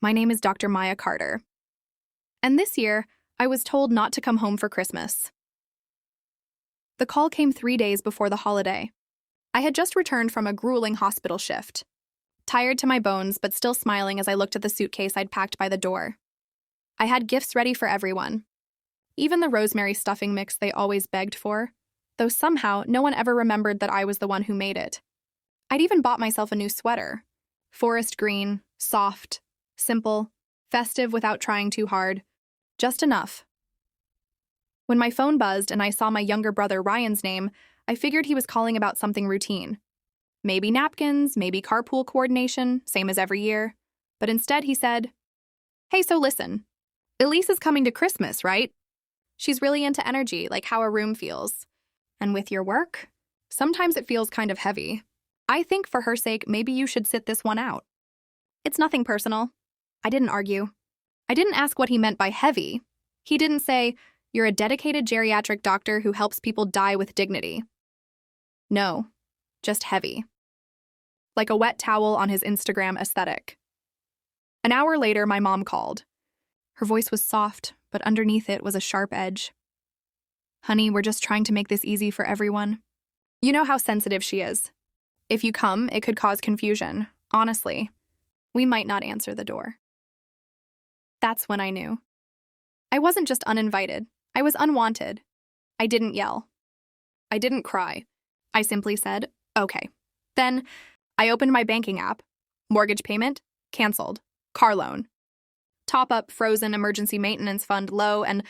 My name is Dr. Maya Carter. And this year, I was told not to come home for Christmas. The call came 3 days before the holiday. I had just returned from a grueling hospital shift. Tired to my bones, but still smiling as I looked at the suitcase I'd packed by the door. I had gifts ready for everyone. Even the rosemary stuffing mix they always begged for, though somehow no one ever remembered that I was the one who made it. I'd even bought myself a new sweater. Forest green, soft, simple, festive without trying too hard. Just enough. When my phone buzzed and I saw my younger brother Ryan's name, I figured he was calling about something routine. Maybe napkins, maybe carpool coordination, same as every year. But instead he said, "Hey, so listen, Elise is coming to Christmas, right? She's really into energy, like how a room feels. And with your work, sometimes it feels kind of heavy. I think for her sake, maybe you should sit this one out." It's nothing personal. I didn't argue. I didn't ask what he meant by heavy. He didn't say, "You're a dedicated geriatric doctor who helps people die with dignity." No, just heavy. Like a wet towel on his Instagram aesthetic. An hour later, my mom called. Her voice was soft, but underneath it was a sharp edge. "Honey, we're just trying to make this easy for everyone." You know how sensitive she is. If you come, it could cause confusion. Honestly, we might not answer the door. That's when I knew. I wasn't just uninvited. I was unwanted. I didn't yell. I didn't cry. I simply said, "Okay." Then I opened my banking app. Mortgage payment, canceled. Car loan. Top up, frozen, emergency maintenance fund, low, and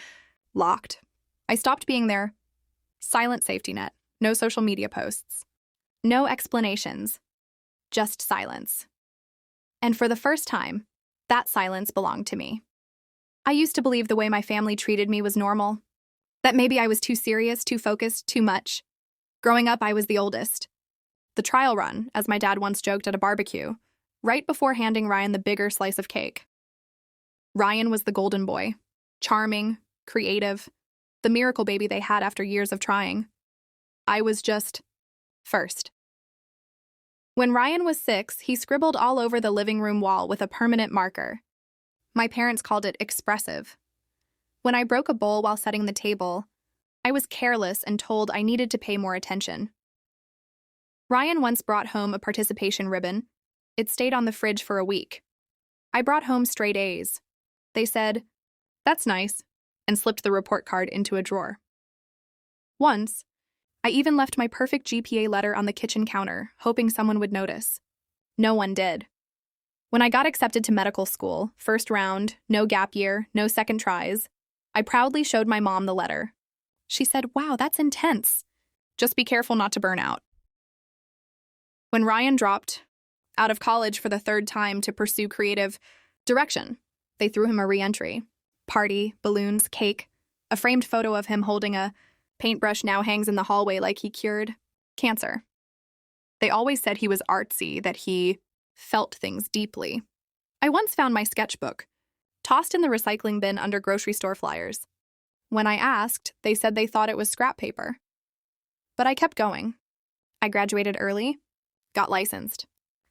locked. I stopped being their silent safety net. No social media posts. No explanations. Just silence. And for the first time, that silence belonged to me. I used to believe the way my family treated me was normal. That maybe I was too serious, too focused, too much. Growing up, I was the oldest. The trial run, as my dad once joked at a barbecue, right before handing Ryan the bigger slice of cake. Ryan was the golden boy. Charming, creative, the miracle baby they had after years of trying. I was just first. When Ryan was 6, he scribbled all over the living room wall with a permanent marker. My parents called it expressive. When I broke a bowl while setting the table, I was careless and told I needed to pay more attention. Ryan once brought home a participation ribbon. It stayed on the fridge for a week. I brought home straight A's. They said, "That's nice," and slipped the report card into a drawer. Once, I even left my perfect GPA letter on the kitchen counter, hoping someone would notice. No one did. When I got accepted to medical school, first round, no gap year, no second tries, I proudly showed my mom the letter. She said, "Wow, that's intense. Just be careful not to burn out." When Ryan dropped out of college for the 3rd time to pursue creative direction, they threw him a re-entry. Party, balloons, cake. A framed photo of him holding a paintbrush now hangs in the hallway like he cured cancer. They always said he was artsy, that he felt things deeply. I once found my sketchbook, tossed in the recycling bin under grocery store flyers. When I asked, they said they thought it was scrap paper. But I kept going. I graduated early, got licensed,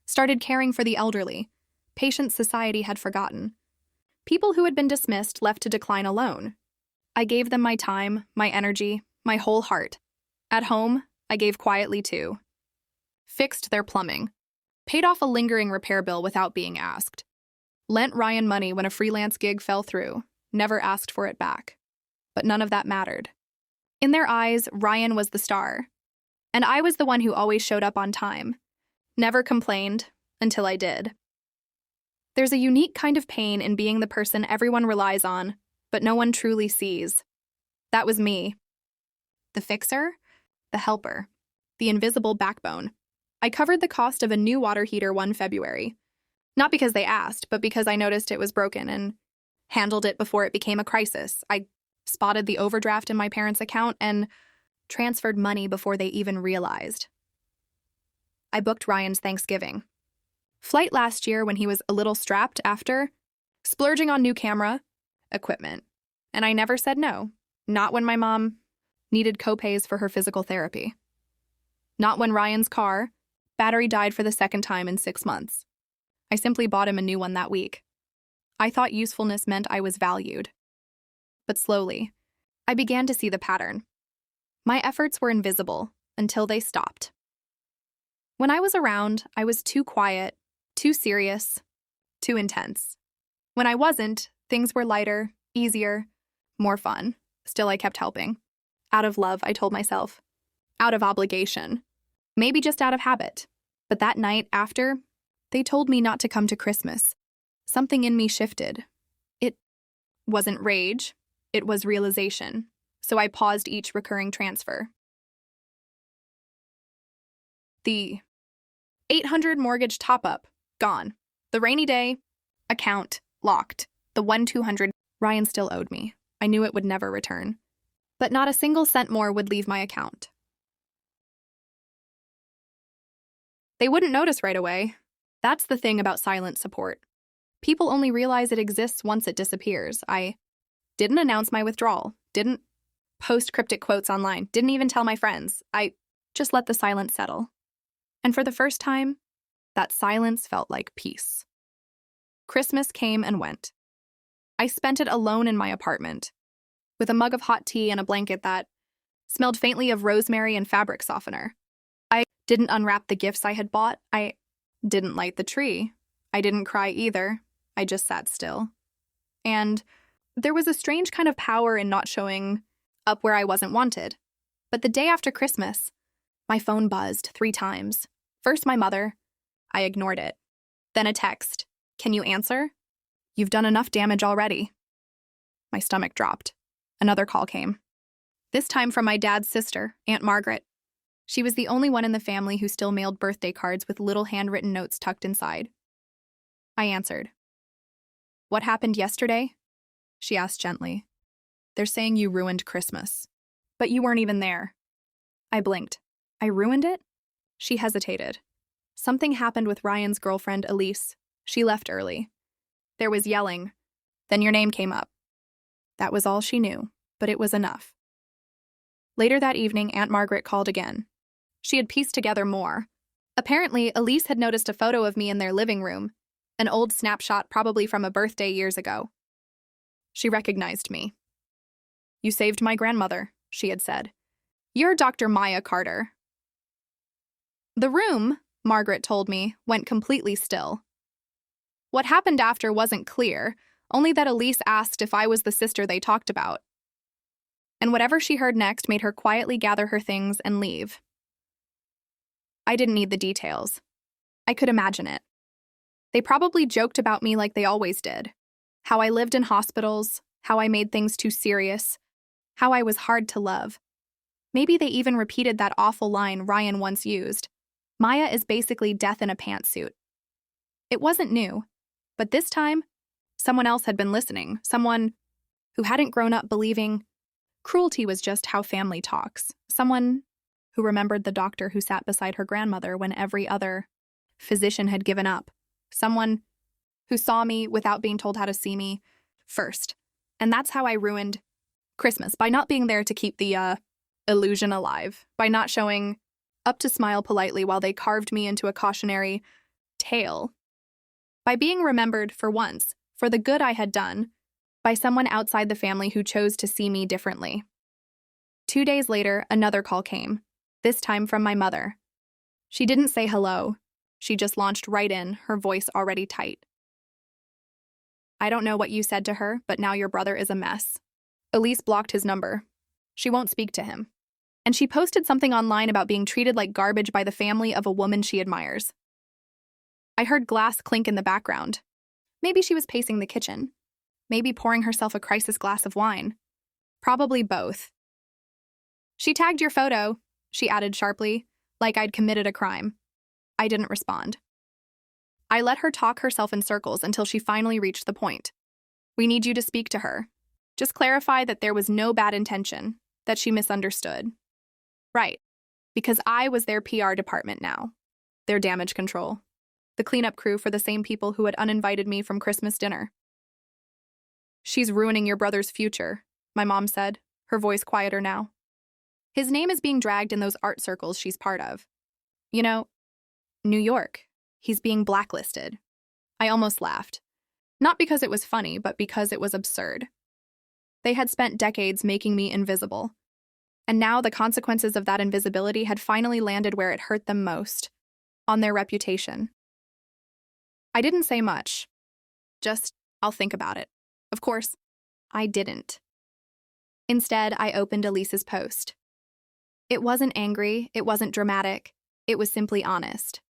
started caring for the elderly. Patients society had forgotten. People who had been dismissed left to decline alone. I gave them my time, my energy, my whole heart. At home, I gave quietly too. Fixed their plumbing. Paid off a lingering repair bill without being asked. Lent Ryan money when a freelance gig fell through. Never asked for it back. But none of that mattered. In their eyes, Ryan was the star. And I was the one who always showed up on time. Never complained, until I did. There's a unique kind of pain in being the person everyone relies on, but no one truly sees. That was me. The fixer, the helper, the invisible backbone. I covered the cost of a new water heater one February. Not because they asked, but because I noticed it was broken and handled it before it became a crisis. I spotted the overdraft in my parents' account and transferred money before they even realized. I booked Ryan's Thanksgiving. Flight last year when he was a little strapped after, splurging on new camera, equipment. And I never said no. Not when my mom needed copays for her physical therapy. Not when Ryan's car, battery died for the 2nd time in 6 months. I simply bought him a new one that week. I thought usefulness meant I was valued. But slowly, I began to see the pattern. My efforts were invisible until they stopped. When I was around, I was too quiet, too serious, too intense. When I wasn't, things were lighter, easier, more fun. Still, I kept helping. Out of love, I told myself. Out of obligation. Maybe just out of habit. But that night after, they told me not to come to Christmas. Something in me shifted. It wasn't rage, it was realization. So I paused each recurring transfer. The $800 mortgage top-up, gone. The rainy day, account, locked. The $1,200 Ryan still owed me. I knew it would never return. But not a single cent more would leave my account. They wouldn't notice right away. That's the thing about silent support. People only realize it exists once it disappears. I didn't announce my withdrawal, didn't post cryptic quotes online, didn't even tell my friends. I just let the silence settle. And for the first time, that silence felt like peace. Christmas came and went. I spent it alone in my apartment, with a mug of hot tea and a blanket that smelled faintly of rosemary and fabric softener. I didn't unwrap the gifts I had bought. I didn't light the tree. I didn't cry either. I just sat still. And there was a strange kind of power in not showing up where I wasn't wanted. But the day after Christmas, my phone buzzed 3 times. First, my mother. I ignored it. Then a text. Can you answer? You've done enough damage already. My stomach dropped. Another call came. This time from my dad's sister, Aunt Margaret. She was the only one in the family who still mailed birthday cards with little handwritten notes tucked inside. I answered. What happened yesterday? She asked gently. They're saying you ruined Christmas. But you weren't even there. I blinked. I ruined it? She hesitated. Something happened with Ryan's girlfriend, Elise. She left early. There was yelling. Then your name came up. That was all she knew, but it was enough. Later that evening, Aunt Margaret called again. She had pieced together more. Apparently, Elise had noticed a photo of me in their living room, an old snapshot probably from a birthday years ago. She recognized me. You saved my grandmother, she had said. You're Dr. Maya Carter. The room, Margaret told me, went completely still. What happened after wasn't clear, only that Elise asked if I was the sister they talked about. And whatever she heard next made her quietly gather her things and leave. I didn't need the details. I could imagine it. They probably joked about me like they always did. How I lived in hospitals, how I made things too serious, how I was hard to love. Maybe they even repeated that awful line Ryan once used. Maya is basically death in a pantsuit. It wasn't new, but this time, someone else had been listening, someone who hadn't grown up believing cruelty was just how family talks, someone who remembered the doctor who sat beside her grandmother when every other physician had given up, someone who saw me without being told how to see me first. And that's how I ruined Christmas, by not being there to keep the illusion alive, by not showing up to smile politely while they carved me into a cautionary tale, by being remembered for once for the good I had done by someone outside the family who chose to see me differently. 2 days later, another call came, this time from my mother. She didn't say hello. She just launched right in, her voice already tight. I don't know what you said to her, but now your brother is a mess. Elise blocked his number. She won't speak to him. And she posted something online about being treated like garbage by the family of a woman she admires. I heard glass clink in the background. Maybe she was pacing the kitchen. Maybe pouring herself a crisis glass of wine. Probably both. She tagged your photo, she added sharply, like I'd committed a crime. I didn't respond. I let her talk herself in circles until she finally reached the point. We need you to speak to her. Just clarify that there was no bad intention, that she misunderstood. Right, because I was their PR department now, their damage control, the cleanup crew for the same people who had uninvited me from Christmas dinner. She's ruining your brother's future, my mom said, her voice quieter now. His name is being dragged in those art circles she's part of. You know, New York. He's being blacklisted. I almost laughed. Not because it was funny, but because it was absurd. They had spent decades making me invisible. And now the consequences of that invisibility had finally landed where it hurt them most, on their reputation. I didn't say much. Just, I'll think about it. Of course, I didn't. Instead, I opened Elise's post. It wasn't angry, it wasn't dramatic, it was simply honest.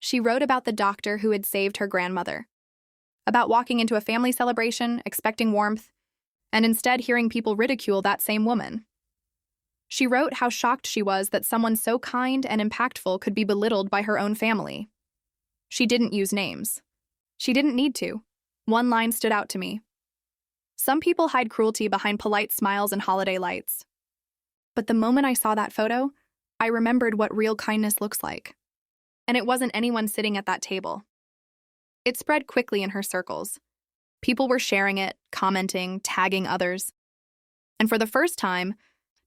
She wrote about the doctor who had saved her grandmother, about walking into a family celebration, expecting warmth, and instead hearing people ridicule that same woman. She wrote how shocked she was that someone so kind and impactful could be belittled by her own family. She didn't use names. She didn't need to. One line stood out to me. Some people hide cruelty behind polite smiles and holiday lights. But the moment I saw that photo, I remembered what real kindness looks like. And it wasn't anyone sitting at that table. It spread quickly in her circles. People were sharing it, commenting, tagging others. And for the first time,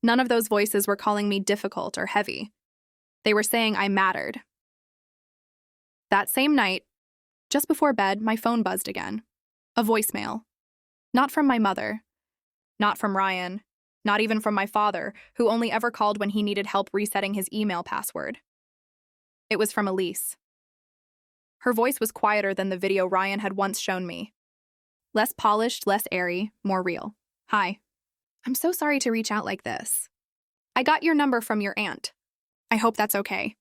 none of those voices were calling me difficult or heavy. They were saying I mattered. That same night, just before bed, my phone buzzed again. A voicemail. Not from my mother. Not from Ryan. Not even from my father, who only ever called when he needed help resetting his email password. It was from Elise. Her voice was quieter than the video Ryan had once shown me. Less polished, less airy, more real. Hi. I'm so sorry to reach out like this. I got your number from your aunt. I hope that's okay.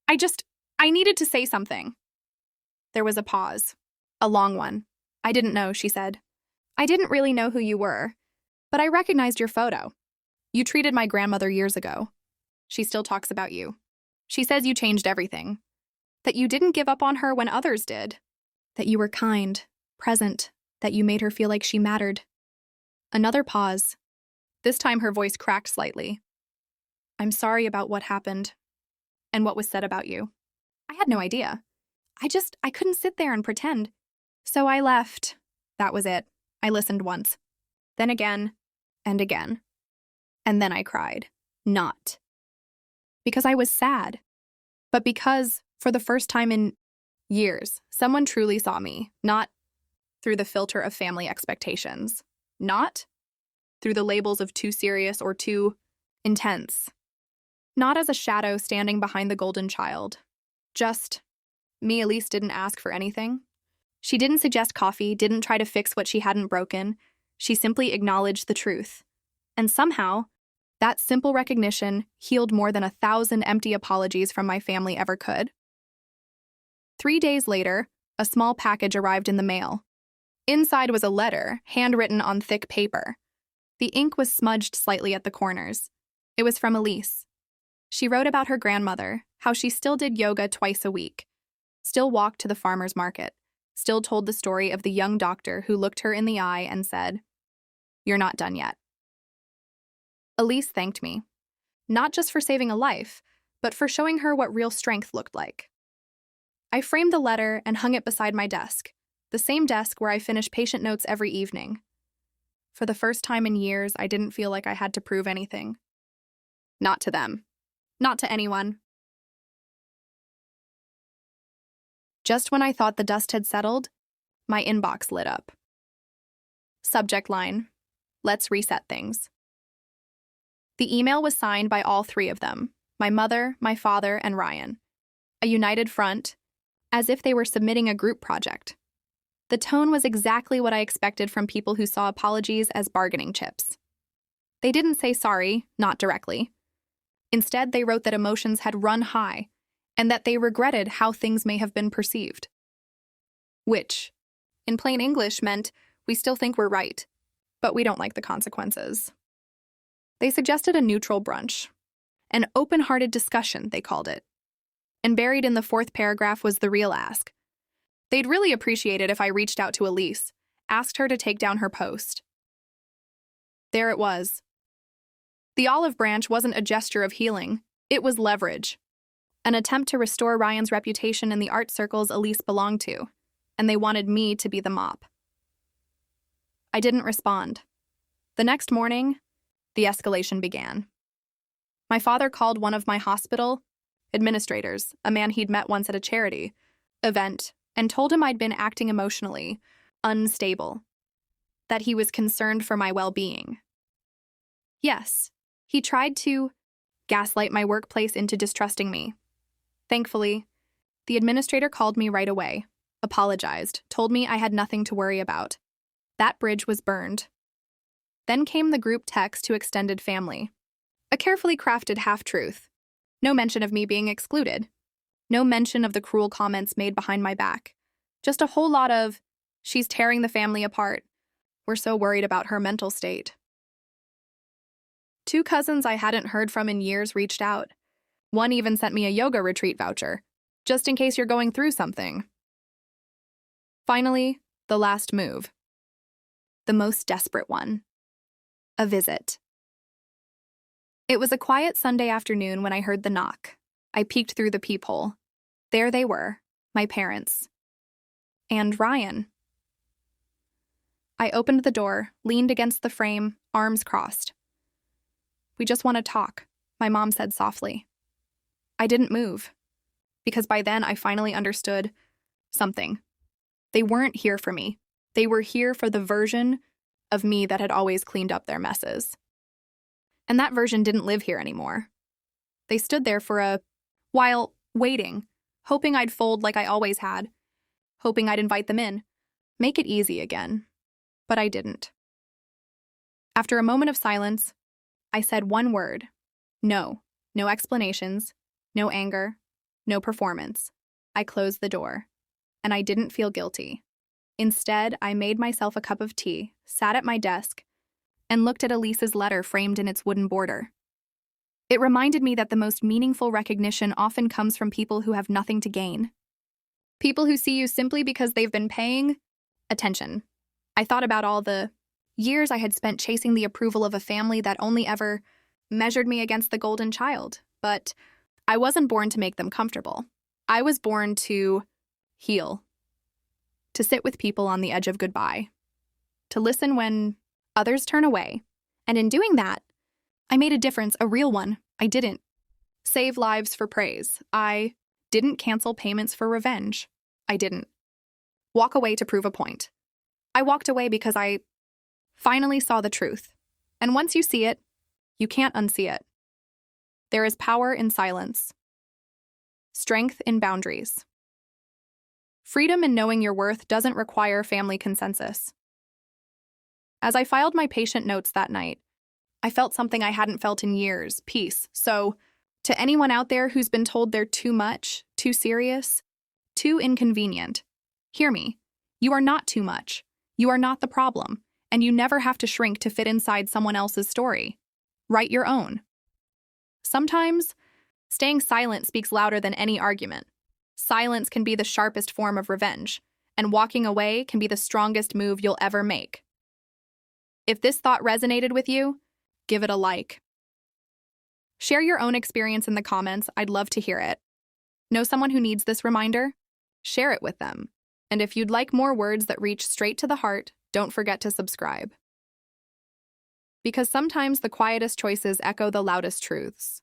I needed to say something. There was a pause. A long one. I didn't know, she said. I didn't really know who you were, but I recognized your photo. You treated my grandmother years ago. She still talks about you. She says you changed everything. That you didn't give up on her when others did. That you were kind, present, that you made her feel like she mattered. Another pause. This time her voice cracked slightly. I'm sorry about what happened and what was said about you. I had no idea. I couldn't sit there and pretend. So I left. That was it. I listened once. Then again, and again. And then I cried. Not because I was sad, but because, for the first time in years, someone truly saw me, not through the filter of family expectations, not through the labels of too serious or too intense, not as a shadow standing behind the golden child. Just me. Elise didn't ask for anything. She didn't suggest coffee, didn't try to fix what she hadn't broken. She simply acknowledged the truth. And somehow, that simple recognition healed more than 1,000 empty apologies from my family ever could. 3 days later, a small package arrived in the mail. Inside was a letter, handwritten on thick paper. The ink was smudged slightly at the corners. It was from Elise. She wrote about her grandmother, how she still did yoga twice a week, still walked to the farmer's market, still told the story of the young doctor who looked her in the eye and said, "You're not done yet." Elise thanked me, not just for saving a life, but for showing her what real strength looked like. I framed the letter and hung it beside my desk, the same desk where I finished patient notes every evening. For the first time in years, I didn't feel like I had to prove anything. Not to them. Not to anyone. Just when I thought the dust had settled, my inbox lit up. Subject line: Let's reset things. The email was signed by all three of them, my mother, my father, and Ryan. A united front, as if they were submitting a group project. The tone was exactly what I expected from people who saw apologies as bargaining chips. They didn't say sorry, not directly. Instead, they wrote that emotions had run high and that they regretted how things may have been perceived. Which, in plain English, meant we still think we're right, but we don't like the consequences. They suggested a neutral brunch. An open-hearted discussion, they called it. And buried in the fourth paragraph was the real ask. They'd really appreciate it if I reached out to Elise, asked her to take down her post. There it was. The olive branch wasn't a gesture of healing, it was leverage. An attempt to restore Ryan's reputation in the art circles Elise belonged to, and they wanted me to be the mop. I didn't respond. The next morning, the escalation began. My father called one of my hospital administrators, a man he'd met once at a charity event, and told him I'd been acting emotionally, unstable, that he was concerned for my well-being. Yes, he tried to gaslight my workplace into distrusting me. Thankfully, the administrator called me right away, apologized, told me I had nothing to worry about. That bridge was burned. Then came the group text to extended family. A carefully crafted half-truth. No mention of me being excluded. No mention of the cruel comments made behind my back. Just a whole lot of, she's tearing the family apart. We're so worried about her mental state. 2 cousins I hadn't heard from in years reached out. One even sent me a yoga retreat voucher, just in case you're going through something. Finally, the last move. The most desperate one. A visit. It was a quiet Sunday afternoon when I heard the knock. I peeked through the peephole. There they were, my parents. And Ryan. I opened the door, leaned against the frame, arms crossed. "We just want to talk," my mom said softly. I didn't move, because by then I finally understood something. They weren't here for me. They were here for the version of me that had always cleaned up their messes. And that version didn't live here anymore. They stood there for a while, waiting, hoping I'd fold like I always had, hoping I'd invite them in, make it easy again. But I didn't. After a moment of silence, I said one word. No. No explanations. No anger. No performance. I closed the door. And I didn't feel guilty. Instead, I made myself a cup of tea, sat at my desk, and looked at Elise's letter framed in its wooden border. It reminded me that the most meaningful recognition often comes from people who have nothing to gain. People who see you simply because they've been paying attention. I thought about all the years I had spent chasing the approval of a family that only ever measured me against the golden child. But I wasn't born to make them comfortable. I was born to heal. To sit with people on the edge of goodbye. To listen when others turn away. And in doing that, I made a difference, a real one. I didn't save lives for praise. I didn't cancel payments for revenge. I didn't walk away to prove a point. I walked away because I finally saw the truth. And once you see it, you can't unsee it. There is power in silence. Strength in boundaries. Freedom in knowing your worth doesn't require family consensus. As I filed my patient notes that night, I felt something I hadn't felt in years, peace. So, to anyone out there who's been told they're too much, too serious, too inconvenient, hear me. You are not too much. You are not the problem, and you never have to shrink to fit inside someone else's story. Write your own. Sometimes, staying silent speaks louder than any argument. Silence can be the sharpest form of revenge, and walking away can be the strongest move you'll ever make. If this thought resonated with you, give it a like. Share your own experience in the comments. I'd love to hear it. Know someone who needs this reminder? Share it with them. And if you'd like more words that reach straight to the heart, don't forget to subscribe. Because sometimes the quietest choices echo the loudest truths.